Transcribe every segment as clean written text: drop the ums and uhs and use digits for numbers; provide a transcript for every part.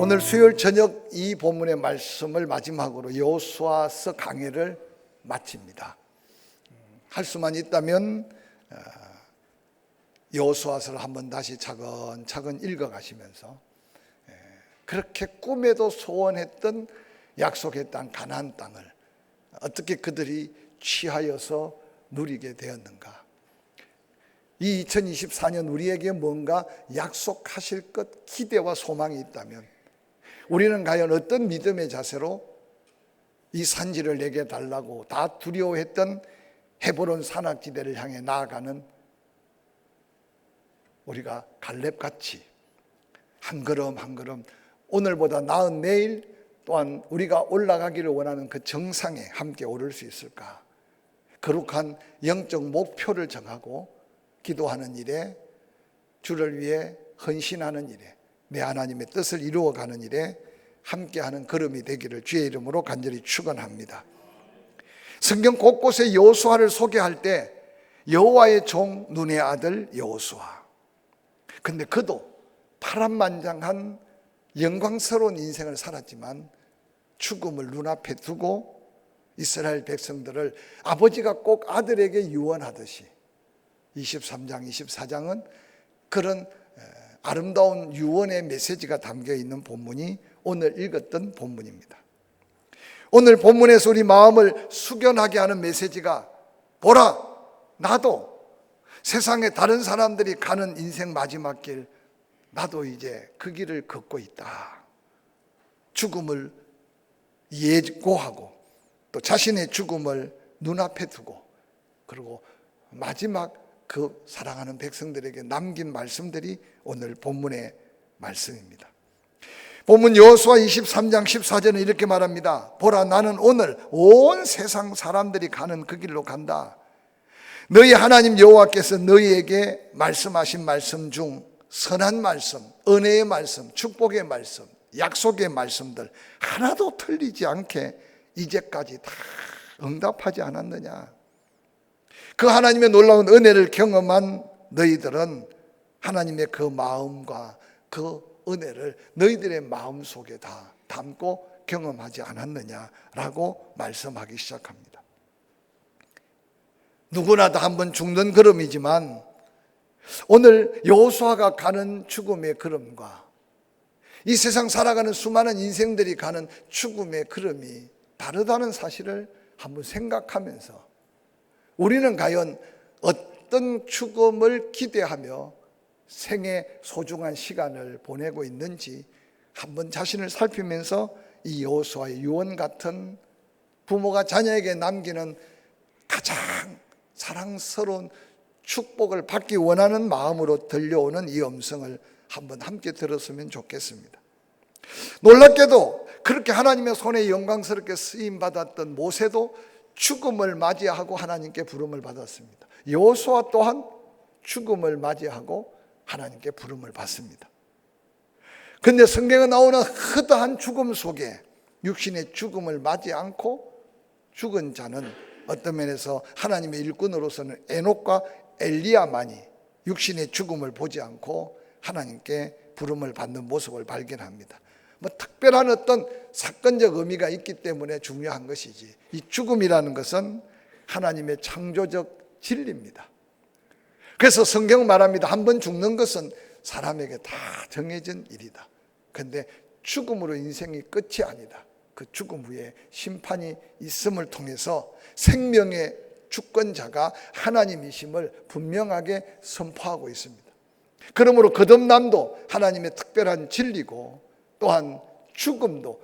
오늘 수요일 저녁 이 본문의 말씀을 마지막으로 여호수아서 강해를 마칩니다. 할 수만 있다면 여호수아서를 한번 다시 차근차근 읽어가시면서 그렇게 꿈에도 소원했던 약속의 땅 가나안 땅을 어떻게 그들이 취하여서 누리게 되었는가, 이 2024년 우리에게 뭔가 약속하실 것 기대와 소망이 있다면 우리는 과연 어떤 믿음의 자세로 이 산지를 내게 달라고 다 두려워했던 헤브론 산악지대를 향해 나아가는 우리가 갈렙같이 한 걸음 한 걸음 오늘보다 나은 내일, 또한 우리가 올라가기를 원하는 그 정상에 함께 오를 수 있을까? 거룩한 영적 목표를 정하고 기도하는 일에, 주를 위해 헌신하는 일에, 내 하나님의 뜻을 이루어가는 일에 함께하는 걸음이 되기를 주의 이름으로 간절히 축원합니다. 성경 곳곳에 여호수아를 소개할 때 여호와의 종 눈의 아들 여호수아, 근데 그도 파란만장한 영광스러운 인생을 살았지만 죽음을 눈앞에 두고 이스라엘 백성들을 아버지가 꼭 아들에게 유언하듯이 23장, 24장은 그런 아름다운 유언의 메시지가 담겨있는 본문이 오늘 읽었던 본문입니다. 오늘 본문에서 우리 마음을 숙연하게 하는 메시지가, 보라, 나도 세상에 다른 사람들이 가는 인생 마지막 길, 나도 이제 그 길을 걷고 있다. 죽음을 예고하고 또 자신의 죽음을 눈앞에 두고, 그리고 마지막 그 사랑하는 백성들에게 남긴 말씀들이 오늘 본문의 말씀입니다. 본문 여호수아 23장 14절은 이렇게 말합니다. 보라, 나는 오늘 온 세상 사람들이 가는 그 길로 간다. 너희 하나님 여호와께서 너희에게 말씀하신 말씀 중 선한 말씀, 은혜의 말씀, 축복의 말씀, 약속의 말씀들 하나도 틀리지 않게 이제까지 다 응답하지 않았느냐? 그 하나님의 놀라운 은혜를 경험한 너희들은 하나님의 그 마음과 그 은혜를 너희들의 마음 속에 다 담고 경험하지 않았느냐라고 말씀하기 시작합니다. 누구나 다 한번 죽는 걸음이지만 오늘 여호수아가 가는 죽음의 걸음과 이 세상 살아가는 수많은 인생들이 가는 죽음의 걸음이 다르다는 사실을 한번 생각하면서 우리는 과연 어떤 죽음을 기대하며 생의 소중한 시간을 보내고 있는지 한번 자신을 살피면서 이 여호수아의 유언 같은 부모가 자녀에게 남기는 가장 사랑스러운 축복을 받기 원하는 마음으로 들려오는 이 음성을 한번 함께 들었으면 좋겠습니다. 놀랍게도 그렇게 하나님의 손에 영광스럽게 쓰임받았던 모세도 죽음을 맞이하고 하나님께 부름을 받았습니다. 여호수아 또한 죽음을 맞이하고 하나님께 부름을 받습니다. 그런데 성경에 나오는 허다한 죽음 속에 육신의 죽음을 맞지 않고 죽은 자는 어떤 면에서 하나님의 일꾼으로서는 에녹과 엘리야만이 육신의 죽음을 보지 않고 하나님께 부름을 받는 모습을 발견합니다. 특별한 어떤 사건적 의미가 있기 때문에 중요한 것이지, 이 죽음이라는 것은 하나님의 창조적 진리입니다. 그래서 성경 말합니다. 한 번 죽는 것은 사람에게 다 정해진 일이다. 그런데 죽음으로 인생이 끝이 아니다. 그 죽음 후에 심판이 있음을 통해서 생명의 주권자가 하나님이심을 분명하게 선포하고 있습니다. 그러므로 거듭남도 하나님의 특별한 진리고, 또한 죽음도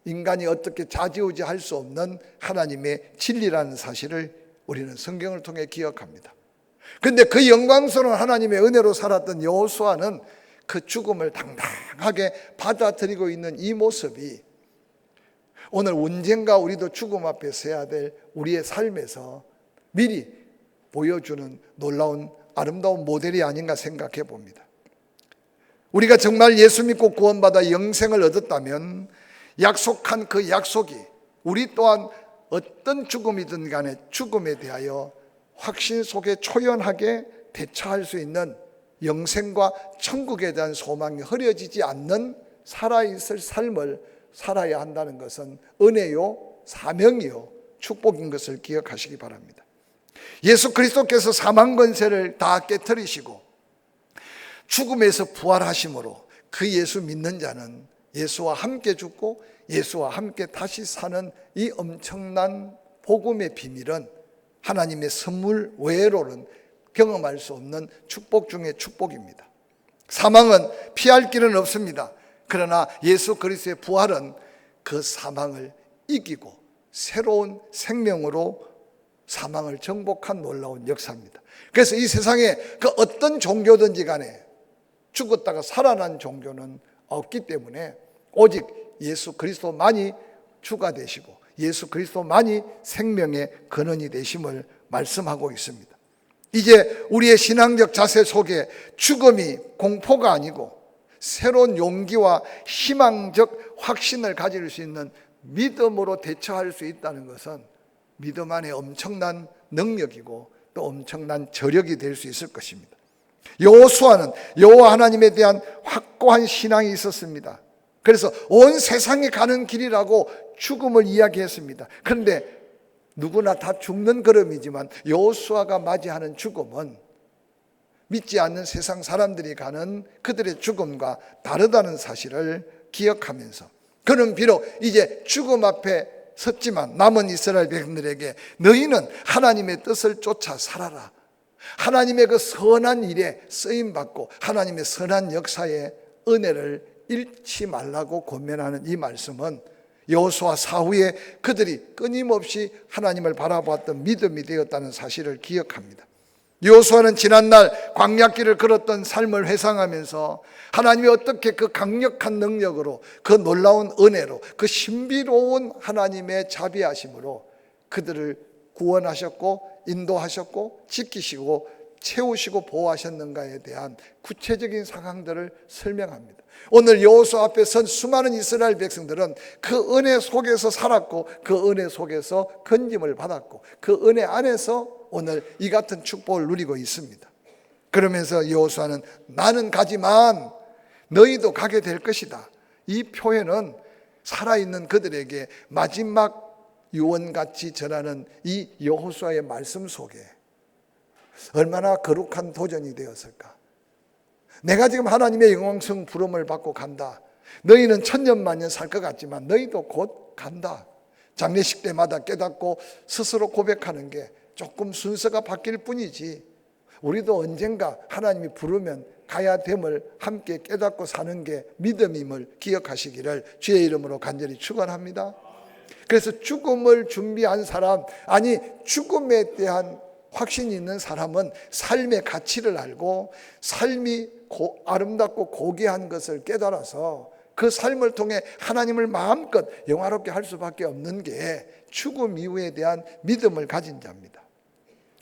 인간이 어떻게 좌지우지할 수 없는 하나님의 진리라는 사실을 우리는 성경을 통해 기억합니다. 그런데 그 영광스러운 하나님의 은혜로 살았던 여호수아는 그 죽음을 당당하게 받아들이고 있는 이 모습이 오늘 언젠가 우리도 죽음 앞에 서야 될 우리의 삶에서 미리 보여주는 놀라운 아름다운 모델이 아닌가 생각해 봅니다. 우리가 정말 예수 믿고 구원받아 영생을 얻었다면 약속한 그 약속이 우리 또한 어떤 죽음이든 간에 죽음에 대하여 확신 속에 초연하게 대처할 수 있는 영생과 천국에 대한 소망이 흐려지지 않는 살아있을 삶을 살아야 한다는 것은 은혜요, 사명이요, 축복인 것을 기억하시기 바랍니다. 예수 그리스도께서 사망 권세를 다 깨뜨리시고 죽음에서 부활하심으로 그 예수 믿는 자는 예수와 함께 죽고 예수와 함께 다시 사는 이 엄청난 복음의 비밀은 하나님의 선물 외로는 경험할 수 없는 축복 중의 축복입니다. 사망은 피할 길은 없습니다. 그러나 예수 그리스도의 부활은 그 사망을 이기고 새로운 생명으로 사망을 정복한 놀라운 역사입니다. 그래서 이 세상에 그 어떤 종교든지 간에 죽었다가 살아난 종교는 없기 때문에 오직 예수 그리스도만이 주가 되시고 예수 그리스도만이 생명의 근원이 되심을 말씀하고 있습니다. 이제 우리의 신앙적 자세 속에 죽음이 공포가 아니고 새로운 용기와 희망적 확신을 가질 수 있는 믿음으로 대처할 수 있다는 것은 믿음 안에 엄청난 능력이고 또 엄청난 저력이 될 수 있을 것입니다. 여호수아는 여호와 하나님에 대한 확고한 신앙이 있었습니다. 그래서 온 세상에 가는 길이라고 죽음을 이야기했습니다. 그런데 누구나 다 죽는 걸음이지만 여호수아가 맞이하는 죽음은 믿지 않는 세상 사람들이 가는 그들의 죽음과 다르다는 사실을 기억하면서 그는 비록 이제 죽음 앞에 섰지만 남은 이스라엘 백성들에게 너희는 하나님의 뜻을 쫓아 살아라, 하나님의 그 선한 일에 쓰임받고 하나님의 선한 역사에 은혜를 잃지 말라고 권면하는 이 말씀은 여호수아 사후에 그들이 끊임없이 하나님을 바라보았던 믿음이 되었다는 사실을 기억합니다. 여호수아는 지난날 광야길을 걸었던 삶을 회상하면서 하나님이 어떻게 그 강력한 능력으로 그 놀라운 은혜로 그 신비로운 하나님의 자비하심으로 그들을 구원하셨고 인도하셨고 지키시고 채우시고 보호하셨는가에 대한 구체적인 상황들을 설명합니다. 오늘 여호수아 앞에 선 수많은 이스라엘 백성들은 그 은혜 속에서 살았고 그 은혜 속에서 건짐을 받았고 그 은혜 안에서 오늘 이 같은 축복을 누리고 있습니다. 그러면서 여호수아는 나는 가지만 너희도 가게 될 것이다. 이 표현은 살아있는 그들에게 마지막 유언같이 전하는 이 여호수아의 말씀 속에 얼마나 거룩한 도전이 되었을까. 내가 지금 하나님의 영광성 부름을 받고 간다. 너희는 천년만년 살 것 같지만 너희도 곧 간다. 장례식 때마다 깨닫고 스스로 고백하는 게 조금 순서가 바뀔 뿐이지 우리도 언젠가 하나님이 부르면 가야 됨을 함께 깨닫고 사는 게 믿음임을 기억하시기를 주의 이름으로 간절히 축원합니다. 그래서 죽음을 준비한 사람, 아니 죽음에 대한 확신이 있는 사람은 삶의 가치를 알고 삶이 아름답고 고귀한 것을 깨달아서 그 삶을 통해 하나님을 마음껏 영화롭게 할 수밖에 없는 게 죽음 이후에 대한 믿음을 가진 자입니다.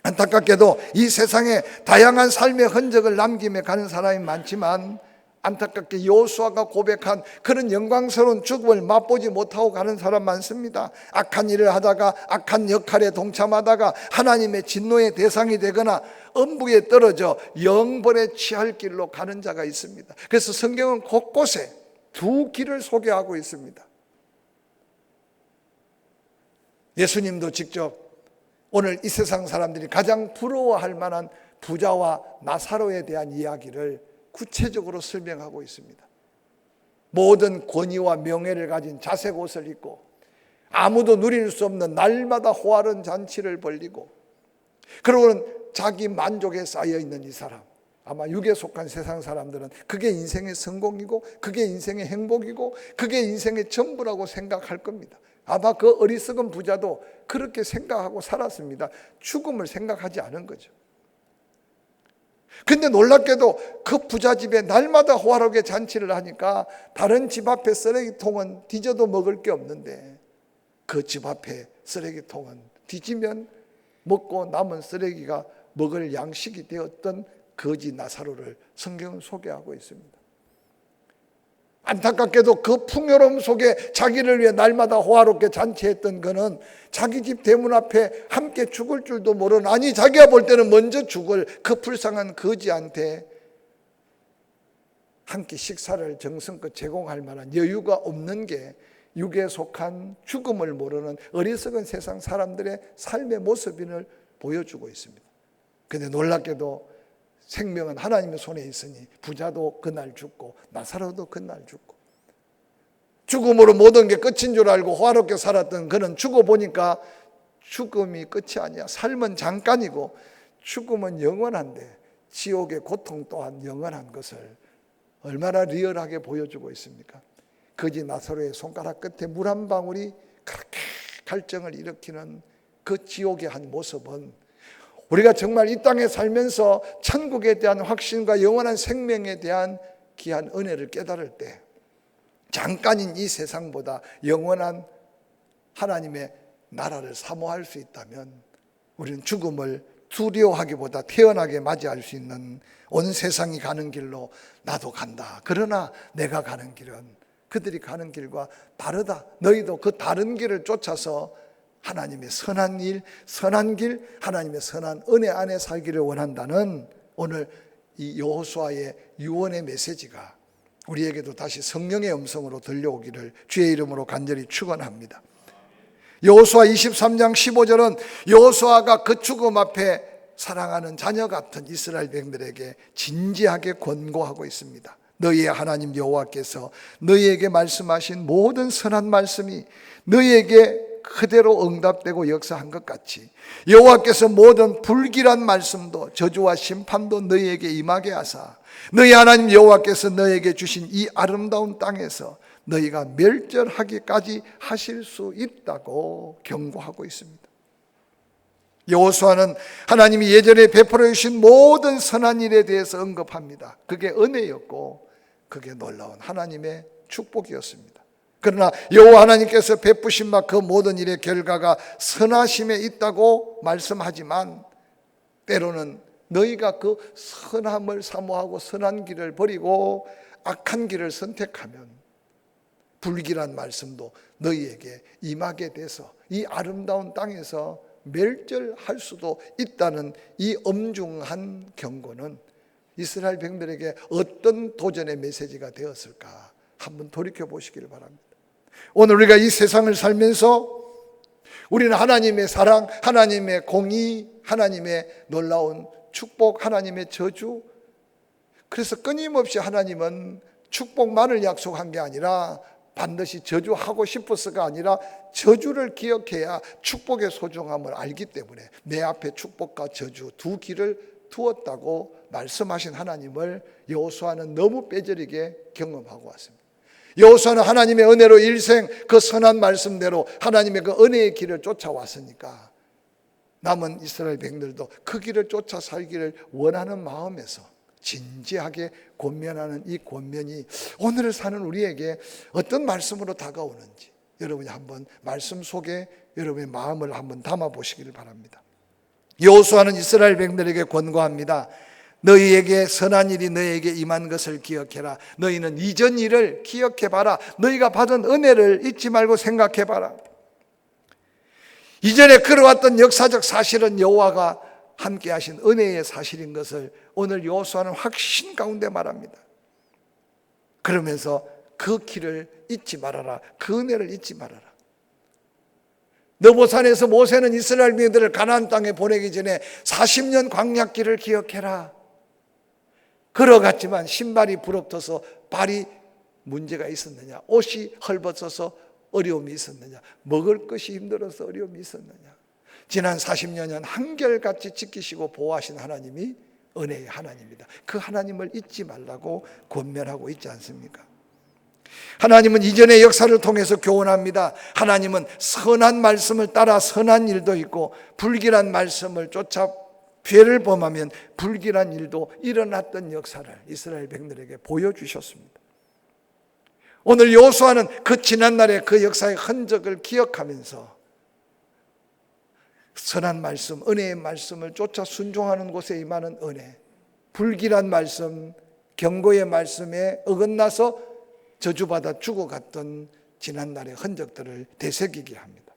안타깝게도 이 세상에 다양한 삶의 흔적을 남기며 가는 사람이 많지만 안타깝게 여호수아가 고백한 그런 영광스러운 죽음을 맛보지 못하고 가는 사람 많습니다. 악한 일을 하다가 악한 역할에 동참하다가 하나님의 진노의 대상이 되거나 엄부에 떨어져 영벌에 취할 길로 가는 자가 있습니다. 그래서 성경은 곳곳에 두 길을 소개하고 있습니다. 예수님도 직접 오늘 이 세상 사람들이 가장 부러워할 만한 부자와 나사로에 대한 이야기를 구체적으로 설명하고 있습니다. 모든 권위와 명예를 가진 자색 옷을 입고 아무도 누릴 수 없는 날마다 호화로운 잔치를 벌리고 그러고는 자기 만족에 쌓여 있는 이 사람, 아마 육에 속한 세상 사람들은 그게 인생의 성공이고 그게 인생의 행복이고 그게 인생의 전부라고 생각할 겁니다. 아마 그 어리석은 부자도 그렇게 생각하고 살았습니다. 죽음을 생각하지 않은 거죠. 근데 놀랍게도 그 부자 집에 날마다 호화롭게 잔치를 하니까 다른 집 앞에 쓰레기통은 뒤져도 먹을 게 없는데 그 집 앞에 쓰레기통은 뒤지면 먹고 남은 쓰레기가 먹을 양식이 되었던 거지 나사로를 성경은 소개하고 있습니다. 안타깝게도 그 풍요로움 속에 자기를 위해 날마다 호화롭게 잔치했던 그는 자기 집 대문 앞에 함께 죽을 줄도 모르는, 아니 자기가 볼 때는 먼저 죽을 그 불쌍한 거지한테 한 끼 식사를 정성껏 제공할 만한 여유가 없는 게 육에 속한 죽음을 모르는 어리석은 세상 사람들의 삶의 모습을 보여주고 있습니다. 그런데 놀랍게도 생명은 하나님의 손에 있으니 부자도 그날 죽고 나사로도 그날 죽고, 죽음으로 모든 게 끝인 줄 알고 호화롭게 살았던 그는 죽어보니까 죽음이 끝이 아니야. 삶은 잠깐이고 죽음은 영원한데 지옥의 고통 또한 영원한 것을 얼마나 리얼하게 보여주고 있습니까? 거지 나사로의 손가락 끝에 물 한 방울이 그렇게 갈증을 일으키는 그 지옥의 한 모습은 우리가 정말 이 땅에 살면서 천국에 대한 확신과 영원한 생명에 대한 귀한 은혜를 깨달을 때 잠깐인 이 세상보다 영원한 하나님의 나라를 사모할 수 있다면 우리는 죽음을 두려워하기보다 태연하게 맞이할 수 있는, 온 세상이 가는 길로 나도 간다. 그러나 내가 가는 길은 그들이 가는 길과 다르다. 너희도 그 다른 길을 쫓아서 하나님의 선한 일, 선한 길, 하나님의 선한 은혜 안에 살기를 원한다는 오늘 이 여호수아의 유언의 메시지가 우리에게도 다시 성령의 음성으로 들려오기를 주의 이름으로 간절히 축원합니다. 여호수아 23장 15절은 여호수아가 그 죽음 앞에 사랑하는 자녀 같은 이스라엘 백성들에게 진지하게 권고하고 있습니다. 너희의 하나님 여호와께서 너희에게 말씀하신 모든 선한 말씀이 너희에게 그대로 응답되고 역사한 것 같이 여호와께서 모든 불길한 말씀도 저주와 심판도 너희에게 임하게 하사 너희 하나님 여호와께서 너희에게 주신 이 아름다운 땅에서 너희가 멸절하기까지 하실 수 있다고 경고하고 있습니다. 여호수아는 하나님이 예전에 베풀어 주신 모든 선한 일에 대해서 언급합니다. 그게 은혜였고 그게 놀라운 하나님의 축복이었습니다. 그러나 여호와 하나님께서 베푸신 바 그 모든 일의 결과가 선하심에 있다고 말씀하지만 때로는 너희가 그 선함을 사모하고 선한 길을 버리고 악한 길을 선택하면 불길한 말씀도 너희에게 임하게 돼서 이 아름다운 땅에서 멸절할 수도 있다는 이 엄중한 경고는 이스라엘 백성들에게 어떤 도전의 메시지가 되었을까 한번 돌이켜 보시기를 바랍니다. 오늘 우리가 이 세상을 살면서 우리는 하나님의 사랑, 하나님의 공의, 하나님의 놀라운 축복, 하나님의 저주, 그래서 끊임없이 하나님은 축복만을 약속한 게 아니라 반드시 저주하고 싶어서가 아니라 저주를 기억해야 축복의 소중함을 알기 때문에 내 앞에 축복과 저주 두 길을 두었다고 말씀하신 하나님을 여호수아는 너무 빼저리게 경험하고 왔습니다. 여호수아는 하나님의 은혜로 일생 그 선한 말씀대로 하나님의 그 은혜의 길을 쫓아왔으니까 남은 이스라엘 백성들도 그 길을 쫓아 살기를 원하는 마음에서 진지하게 권면하는 이 권면이 오늘을 사는 우리에게 어떤 말씀으로 다가오는지 여러분이 한번 말씀 속에 여러분의 마음을 한번 담아 보시기를 바랍니다. 여호수아는 이스라엘 백성들에게 권고합니다. 너희에게 선한 일이 너희에게 임한 것을 기억해라. 너희는 이전 일을 기억해봐라. 너희가 받은 은혜를 잊지 말고 생각해봐라. 이전에 걸어왔던 역사적 사실은 여호와가 함께 하신 은혜의 사실인 것을 오늘 여호수아는 확신 가운데 말합니다. 그러면서 그 길을 잊지 말아라. 그 은혜를 잊지 말아라. 느보산에서 모세는 이스라엘 민들을 가나안 땅에 보내기 전에 40년 광야길을 기억해라. 걸어갔지만 신발이 부럽터서 발이 문제가 있었느냐? 옷이 헐벗어서 어려움이 있었느냐? 먹을 것이 힘들어서 어려움이 있었느냐? 지난 40년은 한결같이 지키시고 보호하신 하나님이 은혜의 하나님이다. 그 하나님을 잊지 말라고 권면하고 있지 않습니까? 하나님은 이전의 역사를 통해서 교훈합니다. 하나님은 선한 말씀을 따라 선한 일도 있고 불길한 말씀을 쫓아 죄를 범하면 불길한 일도 일어났던 역사를 이스라엘 백성들에게 보여주셨습니다. 오늘 여호수아는 그 지난날의 그 역사의 흔적을 기억하면서 선한 말씀, 은혜의 말씀을 쫓아 순종하는 곳에 임하는 은혜, 불길한 말씀, 경고의 말씀에 어긋나서 저주받아 죽어갔던 지난날의 흔적들을 되새기게 합니다.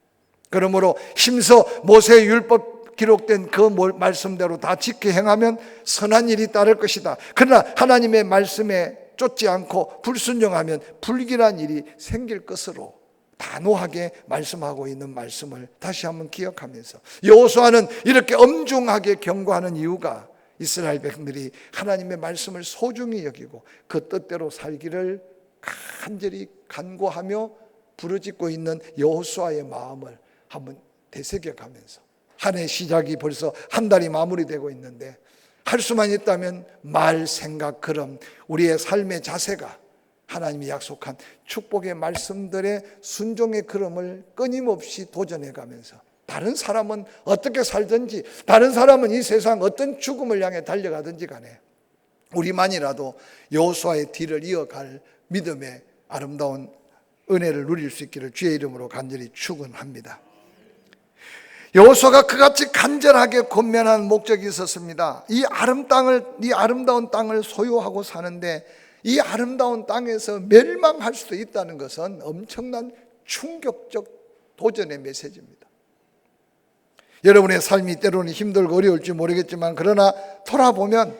그러므로 힘써 모세의 율법 기록된 그 말씀대로 다 지켜 행하면 선한 일이 따를 것이다. 그러나 하나님의 말씀에 쫓지 않고 불순종하면 불길한 일이 생길 것으로 단호하게 말씀하고 있는 말씀을 다시 한번 기억하면서, 여호수아는 이렇게 엄중하게 경고하는 이유가 이스라엘 백성들이 하나님의 말씀을 소중히 여기고 그 뜻대로 살기를 간절히 간구하며 부르짖고 있는 여호수아의 마음을 한번 되새겨가면서, 한 해 시작이 벌써 한 달이 마무리되고 있는데 할 수만 있다면 말, 생각, 걸음, 우리의 삶의 자세가 하나님이 약속한 축복의 말씀들의 순종의 걸음을 끊임없이 도전해가면서, 다른 사람은 어떻게 살든지, 다른 사람은 이 세상 어떤 죽음을 향해 달려가든지 간에 우리만이라도 여호수아의 뒤를 이어갈 믿음의 아름다운 은혜를 누릴 수 있기를 주의 이름으로 간절히 축원합니다. 여호수아가 그같이 간절하게 권면한 목적이 있었습니다. 이 아름다운 땅을 소유하고 사는데 이 아름다운 땅에서 멸망할 수도 있다는 것은 엄청난 충격적 도전의 메시지입니다. 여러분의 삶이 때로는 힘들고 어려울지 모르겠지만, 그러나 돌아보면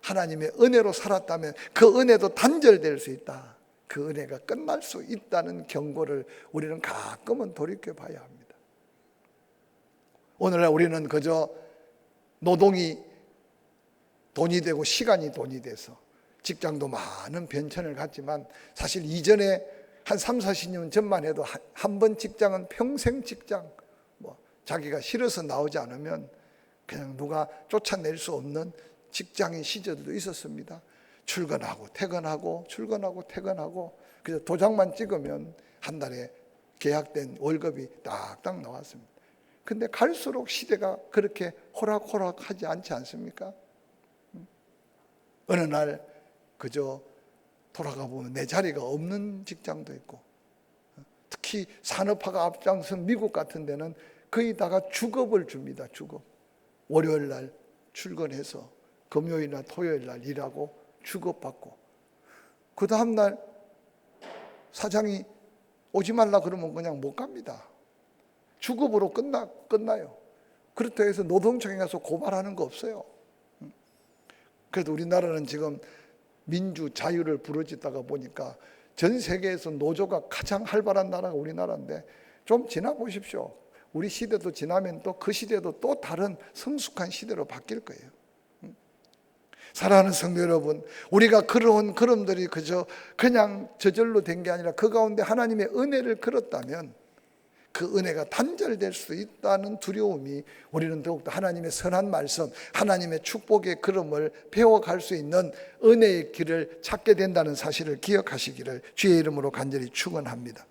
하나님의 은혜로 살았다면 그 은혜도 단절될 수 있다, 그 은혜가 끝날 수 있다는 경고를 우리는 가끔은 돌이켜봐야 합니다. 오늘날 우리는 그저 노동이 돈이 되고 시간이 돈이 돼서 직장도 많은 변천을 갔지만, 사실 이전에 한 3, 40년 전만 해도 한 번 직장은 평생 직장, 자기가 싫어서 나오지 않으면 그냥 누가 쫓아낼 수 없는 직장의 시절도 있었습니다. 출근하고 퇴근하고 출근하고 퇴근하고, 그래서 도장만 찍으면 한 달에 계약된 월급이 딱딱 나왔습니다. 근데 갈수록 시대가 그렇게 호락호락하지 않지 않습니까? 어느 날 그저 돌아가 보면 내 자리가 없는 직장도 있고, 특히 산업화가 앞장선 미국 같은 데는 거의다가 주급을 줍니다. 주급. 월요일 날 출근해서 금요일이나 토요일 날 일하고 주급받고, 그 다음날 사장이 오지 말라 그러면 그냥 못 갑니다. 주급으로 끝나요. 그렇다고 해서 노동청에 가서 고발하는 거 없어요. 그래도 우리나라는 지금 민주 자유를 부르짖다가 보니까 전 세계에서 노조가 가장 활발한 나라가 우리나라인데, 좀 지나보십시오. 우리 시대도 지나면 또 그 시대도 또 다른 성숙한 시대로 바뀔 거예요. 사랑하는 성도 여러분, 우리가 걸어온 걸음들이 그냥 저절로 된 게 아니라 그 가운데 하나님의 은혜를 걸었다면 그 은혜가 단절될 수 있다는 두려움이, 우리는 더욱더 하나님의 선한 말씀, 하나님의 축복의 걸음을 배워갈 수 있는 은혜의 길을 찾게 된다는 사실을 기억하시기를 주의 이름으로 간절히 축원합니다.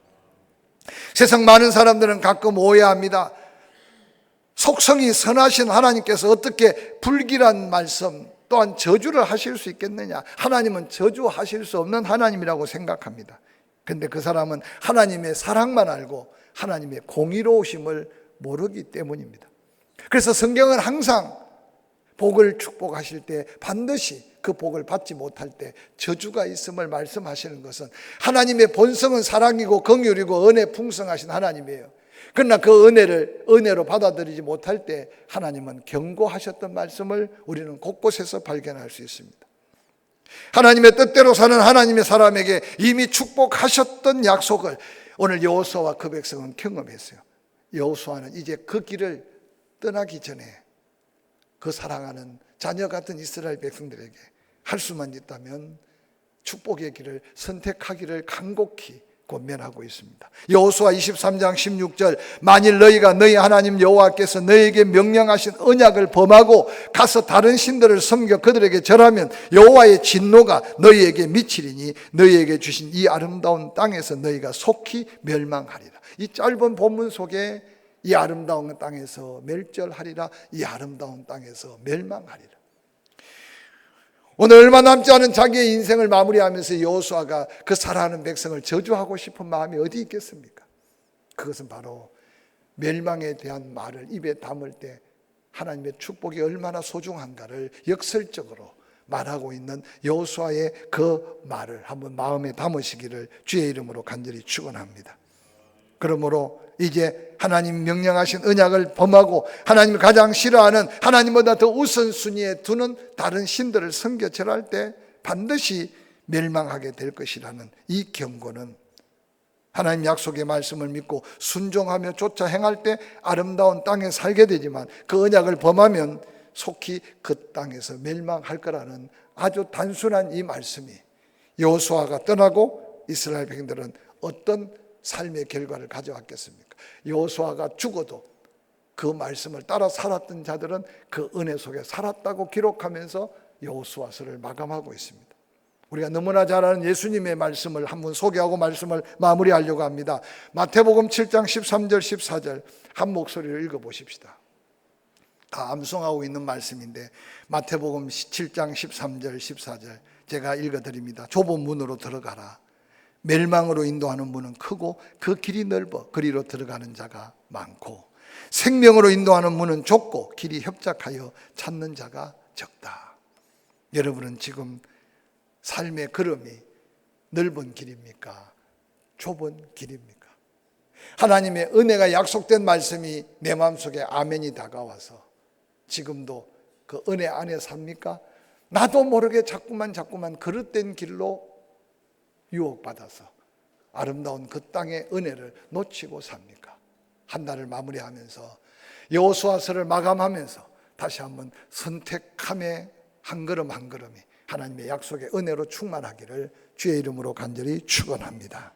세상 많은 사람들은 가끔 오해합니다. 속성이 선하신 하나님께서 어떻게 불길한 말씀 또한 저주를 하실 수 있겠느냐? 하나님은 저주하실 수 없는 하나님이라고 생각합니다. 그런데 그 사람은 하나님의 사랑만 알고 하나님의 공의로우심을 모르기 때문입니다. 그래서 성경은 항상 복을 축복하실 때 반드시 그 복을 받지 못할 때 저주가 있음을 말씀하시는 것은, 하나님의 본성은 사랑이고 긍휼이고 은혜 풍성하신 하나님이에요. 그러나 그 은혜를 은혜로 받아들이지 못할 때 하나님은 경고하셨던 말씀을 우리는 곳곳에서 발견할 수 있습니다. 하나님의 뜻대로 사는 하나님의 사람에게 이미 축복하셨던 약속을 오늘 여호수아와 그 백성은 경험했어요. 여호수아는 이제 그 길을 떠나기 전에 그 사랑하는 자녀 같은 이스라엘 백성들에게 할 수만 있다면 축복의 길을 선택하기를 간곡히 권면하고 있습니다. 여호수아 23장 16절, 만일 너희가 너희 하나님 여호와께서 너희에게 명령하신 언약을 범하고 가서 다른 신들을 섬겨 그들에게 절하면 여호와의 진노가 너희에게 미치리니 너희에게 주신 이 아름다운 땅에서 너희가 속히 멸망하리라. 이 짧은 본문 속에 이 아름다운 땅에서 멸절하리라, 이 아름다운 땅에서 멸망하리라. 오늘 얼마 남지 않은 자기의 인생을 마무리하면서 여호수아가 그 사랑하는 백성을 저주하고 싶은 마음이 어디 있겠습니까? 그것은 바로 멸망에 대한 말을 입에 담을 때 하나님의 축복이 얼마나 소중한가를 역설적으로 말하고 있는 여호수아의 그 말을 한번 마음에 담으시기를 주의 이름으로 간절히 축원합니다. 그러므로 이제 하나님 명령하신 언약을 범하고 하나님을 가장 싫어하는, 하나님보다 더 우선순위에 두는 다른 신들을 섬겨 절할 때 반드시 멸망하게 될 것이라는 이 경고는 하나님 약속의 말씀을 믿고 순종하며 쫓아 행할 때 아름다운 땅에 살게 되지만 그 언약을 범하면 속히 그 땅에서 멸망할 거라는 아주 단순한 이 말씀이 여호수아가 떠나고 이스라엘 백성들은 어떤 삶의 결과를 가져왔겠습니까? 여호수아가 죽어도 그 말씀을 따라 살았던 자들은 그 은혜 속에 살았다고 기록하면서 여호수아서를 마감하고 있습니다. 우리가 너무나 잘 아는 예수님의 말씀을 한번 소개하고 말씀을 마무리하려고 합니다. 마태복음 7장 13절 14절 한 목소리로 읽어보십시다. 다 암송하고 있는 말씀인데 마태복음 7장 13절 14절 제가 읽어드립니다. 좁은 문으로 들어가라. 멸망으로 인도하는 문은 크고 그 길이 넓어 그리로 들어가는 자가 많고 생명으로 인도하는 문은 좁고 길이 협착하여 찾는 자가 적다. 여러분은 지금 삶의 걸음이 넓은 길입니까? 좁은 길입니까? 하나님의 은혜가 약속된 말씀이 내 마음속에 아멘이 다가와서 지금도 그 은혜 안에 삽니까? 나도 모르게 자꾸만 그릇된 길로 유혹받아서 아름다운 그 땅의 은혜를 놓치고 삽니까? 한 달을 마무리하면서 여호수아서를 마감하면서 다시 한번 선택함의 한 걸음 한 걸음이 하나님의 약속의 은혜로 충만하기를 주의 이름으로 간절히 축원합니다.